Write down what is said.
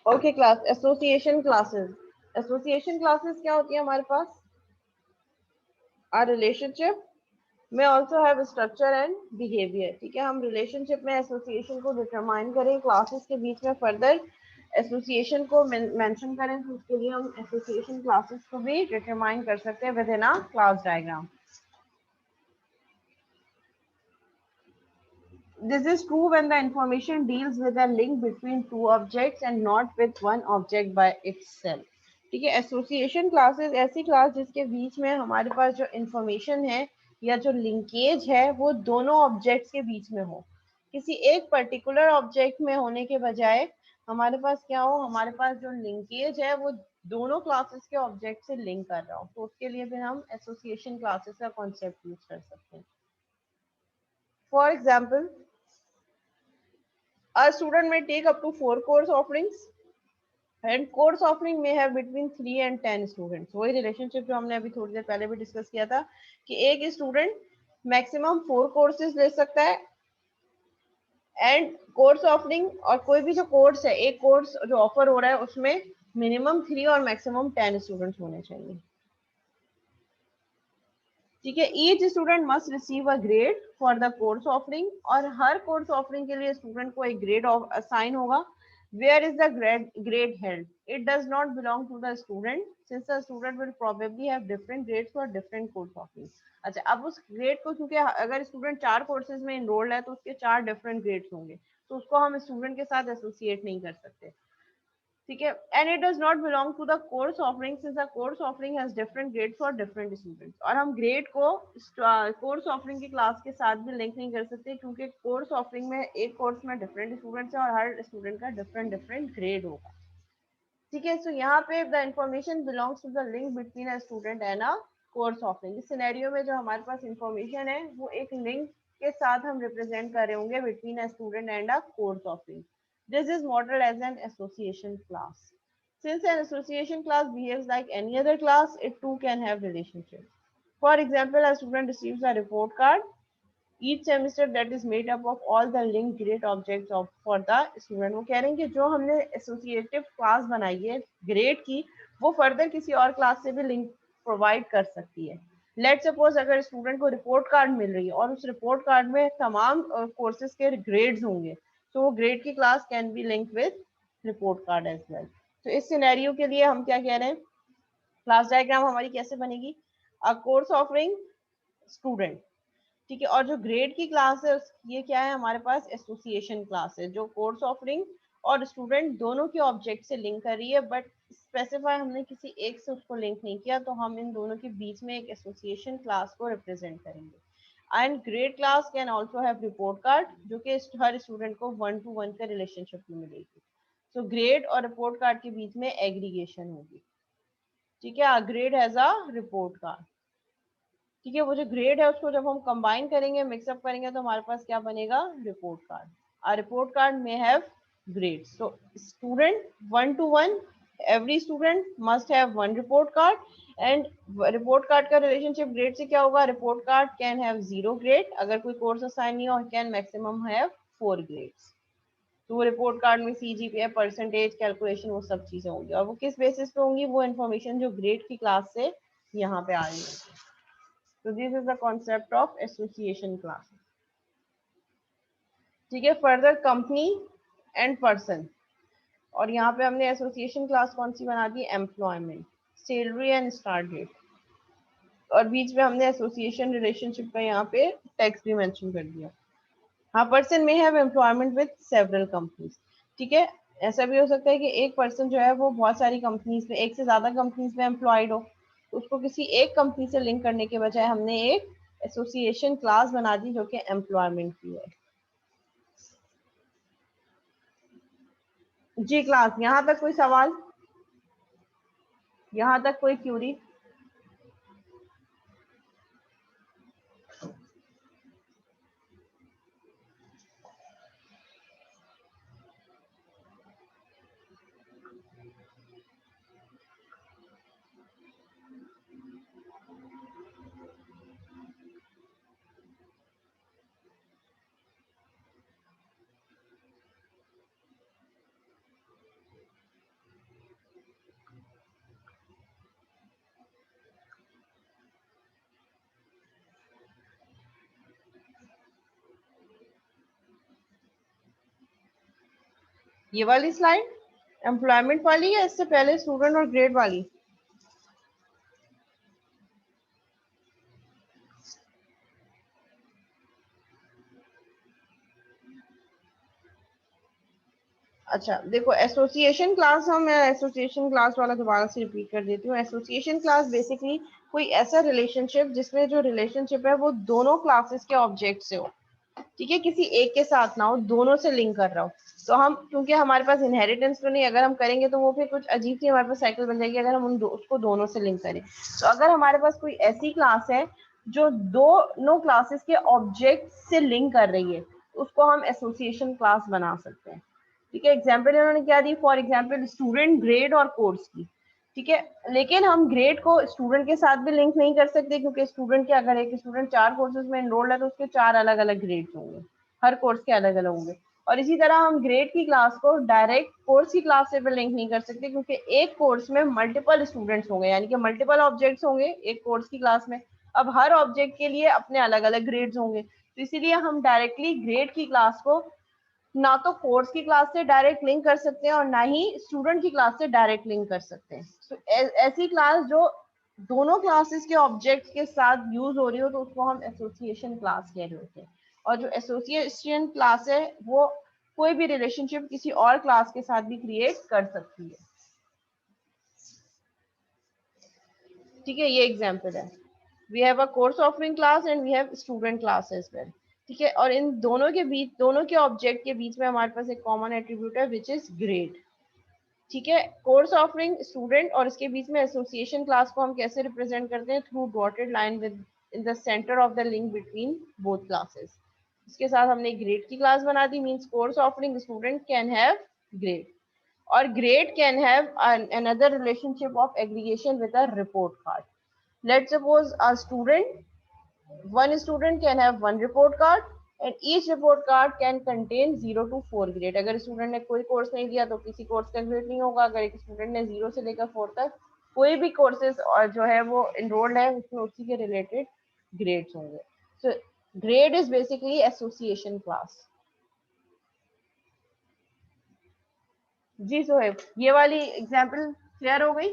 Okay class, association classes. Association classes क्या होती है हमारे पास? आ रिलेशनशिप में also have structure and behaviour. ठीक है, हम रिलेशनशिप में एसोसिएशन को डिटरमाइन करें, क्लासेस के बीच में फर्दर एसोसिएशन को मेंशन करें, तो उसके लिए हम एसोसिएशन क्लासेस को भी डिटरमाइन कर सकते हैं with in a class diagram. This is true when the information deals with a link between two objects and not with one object by itself. ठीक है, एसोसिएशन क्लासेस ऐसी क्लास जिसके बीच में हमारे पास जो इंफॉर्मेशन है या जो लिंकेज है वो दोनों ऑब्जेक्ट्स के बीच में हो। किसी एक पर्टिकुलर ऑब्जेक्ट में होने के बजाय हमारे पास क्या हो, हमारे पास जो लिंकेज है वो दोनों क्लासेस के ऑब्जेक्ट से लिंक कर रहा हो, तो उसके लिए फिर हम एसोसिएशन क्लासेस का कॉन्सेप्ट यूज कर सकते हैं। For example, a student may take up to 4 course offerings and course offering may have between 3 and 10 students। वही रिलेशनशिप जो हमने अभी थोड़ी देर पहले भी डिस्कस किया था कि एक स्टूडेंट मैक्सिमम 4 कोर्सेज ले सकता है एंड कोर्स ऑफरिंग, और कोई भी जो कोर्स है, एक कोर्स जो ऑफर हो रहा है उसमें मिनिमम 3 और मैक्सिमम 10 स्टूडेंट्स होने चाहिए। ठीक है, each student must receive a grade for the course offering, और हर कोर्स ऑफरिंग के लिए स्टूडेंट को एक ग्रेड असाइन होगा। Where is the grade held? It does not belong to the student since the student will probably have different grades for different course offering. अच्छा, अब उस ग्रेड को, क्योंकि अगर स्टूडेंट 4 कोर्सेज में इनरोल्ड है तो उसके 4 डिफरेंट ग्रेड्स होंगे, तो उसको हम स्टूडेंट के साथ एसोसिएट नहीं कर सकते। ठीक है, and it does not belong to the course offering since the course offering has different grades for different students. और हम ग्रेड को कोर्स ऑफरिंग की क्लास के साथ भी लिंक नहीं कर सकते, क्योंकि कोर्स ऑफरिंग में एक कोर्स में डिफरेंट स्टूडेंट्स हैं और हर स्टूडेंट का डिफरेंट डिफरेंट ग्रेड होगा। ठीक है, सो यहाँ पे the information belongs to the link between a student and a course offering. इस सिनेरियो में जो हमारे पास इंफॉर्मेशन है वो एक लिंक के साथ हम रिप्रेजेंट कर रहे होंगे between a student and a course offering. This is modeled as an association class. Since an association class behaves like any other class, it too can have relationships. For example, a student receives a report card each semester that is made up of all the linked grade objects of for the student। वो कह रहे हैं कि जो हमने associative class बनाई है grade की, वो फर्दर किसी और क्लास से भी लिंक प्रोवाइड कर सकती है। लेट सपोज अगर स्टूडेंट को रिपोर्ट कार्ड मिल रही है और उस रिपोर्ट कार्ड में तमाम कोर्सेज के ग्रेड्स होंगे, तो वो ग्रेड की class can be link with report card as well. तो इस सिनेरियो के लिए हम क्या कह रहे हैं, क्लास डायग्राम हमारी कैसे बनेगी? अ कोर्स ऑफरिंग स्टूडेंट, ठीक है, और जो ग्रेड की क्लास है ये क्या है हमारे पास? एसोसिएशन क्लास है, जो कोर्स ऑफरिंग और स्टूडेंट दोनों के ऑब्जेक्ट से लिंक कर रही है, बट स्पेसिफाई हमने किसी एक से उसको लिंक नहीं किया, तो हम इन दोनों के बीच में एक एसोसिएशन क्लास को रिप्रेजेंट करेंगे। And grade class can also have report card, जो कि हर स्टूडेंट को 1-to-1 का रिलेशनशिप में मिलेगी। सो ग्रेड और रिपोर्ट कार्ड के बीच में एग्रीगेशन होगी। ठीक है, grade has a report card. ठीक है, वो जो ग्रेड है उसको जब हम कंबाइन करेंगे, मिक्सअप करेंगे, तो हमारे पास क्या बनेगा? Report card. A report card may have grade, so student 1-to-1, every student must have one report card. And report card का रिलेशनशिप ग्रेड से क्या होगा? Report card can have 0 grade, अगर कोई कोर्स असाइन नहीं हो, कैन मैक्सिमम हैव 4 ग्रेड्स। तो वो रिपोर्ट कार्ड में सीजीपीए, परसेंटेज कैलकुलेशन, वो सब चीजें होंगी, और वो किस बेसिस पे होंगी? वो इन्फॉर्मेशन जो ग्रेड की क्लास से यहाँ पे आ रही है। So this is the concept of association class. ठीक है, फर्दर कंपनी एंड पर्सन, और यहाँ पे हमने एसोसिएशन क्लास कौन सी बना दी? Employment, salary and start date, और बीच में हमने एसोसिएशन रिलेशनशिप का यहाँ पे टेक्स्ट भी मेंशन कर दिया। हाँ, पर्सन में have employment with several companies. ठीक है, ऐसा भी हो सकता है कि एक पर्सन जो है वो बहुत सारी कंपनीज में, एक से ज्यादा कंपनीज में एम्प्लॉयड हो, तो उसको किसी एक कंपनी से लिंक करने के बजाय हमने एक एसोसिएशन क्लास बना दी जो कि एम्प्लॉयमेंट की है। जी क्लास, यहाँ तक कोई सवाल, यहाँ तक कोई क्यूरी? ये वाली स्लाइड एम्प्लॉयमेंट वाली या इससे पहले स्टूडेंट और ग्रेड वाली? अच्छा देखो, एसोसिएशन क्लास, हम एसोसिएशन क्लास वाला दोबारा से रिपीट कर देती हूँ। एसोसिएशन क्लास बेसिकली कोई ऐसा रिलेशनशिप जिसमें जो रिलेशनशिप है वो दोनों क्लासेस के ऑब्जेक्ट से हो, ठीक है, किसी एक के साथ ना हो, दोनों से लिंक कर रहा हो। तो हम, क्योंकि हमारे पास इनहेरिटेंस तो नहीं, अगर हम करेंगे तो वो फिर कुछ अजीब सी हमारे पास साइकिल बन जाएगी अगर हम उसको दोनों से लिंक करें। तो अगर हमारे पास कोई ऐसी क्लास है जो दोनों क्लासेस के ऑब्जेक्ट से लिंक कर रही है, तो उसको हम एसोसिएशन क्लास बना सकते हैं। ठीक है, एग्जाम्पल इन्होंने क्या दी, फॉर एग्जाम्पल स्टूडेंट, ग्रेड और कोर्स की। ठीक है, लेकिन हम ग्रेड को स्टूडेंट के साथ भी लिंक नहीं कर सकते, क्योंकि स्टूडेंट क्या, अगर एक स्टूडेंट 4 कोर्सेज में एनरोल्ड है तो उसके 4 अलग अलग ग्रेड्स होंगे, हर कोर्स के अलग अलग होंगे। और इसी तरह हम ग्रेड की क्लास को डायरेक्ट कोर्स की क्लास से भी लिंक नहीं कर सकते, क्योंकि एक कोर्स में मल्टीपल स्टूडेंट्स होंगे, यानी कि मल्टीपल ऑब्जेक्ट्स होंगे एक कोर्स की क्लास में। अब हर ऑब्जेक्ट के लिए अपने अलग अलग ग्रेड्स होंगे, तो इसीलिए हम डायरेक्टली ग्रेड की क्लास को ना तो कोर्स की क्लास से डायरेक्ट लिंक कर सकते हैं और ना ही स्टूडेंट की क्लास से डायरेक्ट लिंक कर सकते हैं। तो ऐसी क्लास जो दोनों क्लासेस के ऑब्जेक्ट के साथ यूज हो रही हो, तो उसको हम एसोसिएशन क्लास कह रहे होते हैं। और जो एसोसिएशन क्लास है वो कोई भी रिलेशनशिप किसी और क्लास के साथ भी क्रिएट कर सकती है। ठीक है, ये एग्जाम्पल है, we have a course offering class and we have student class as well. ठीक है, और इन दोनों के बीच, दोनों के ऑब्जेक्ट के बीच में हमारे पास एक कॉमन एट्रीब्यूट है विच इज ग्रेड। ठीक है, कोर्स ऑफरिंग स्टूडेंट और इसके बीच में एसोसिएशन क्लास को हम कैसे रिप्रेजेंट करते हैं, through dotted line within the centre of the link between both classes. इसके साथ हमने ग्रेड की क्लास बना दी, means course offering student can have grade, और grade can have another relationship of aggregation with a report card. Let's suppose a student, one student can have one report card and each report card can contain 0 to 4 grade. अगर student ने कोई course नहीं दिया तो किसी course का grade नहीं होगा। अगर एक स्टूडेंट ने 0 से लेकर 4 तक कोई भी कोर्सेज और जो है वो इनरोल्ड है, उसमें उसी के रिलेटेड ग्रेड्स होंगे। So grade is basically association class. जी सोहेब, ये वाली एग्जाम्पल क्लियर हो गई?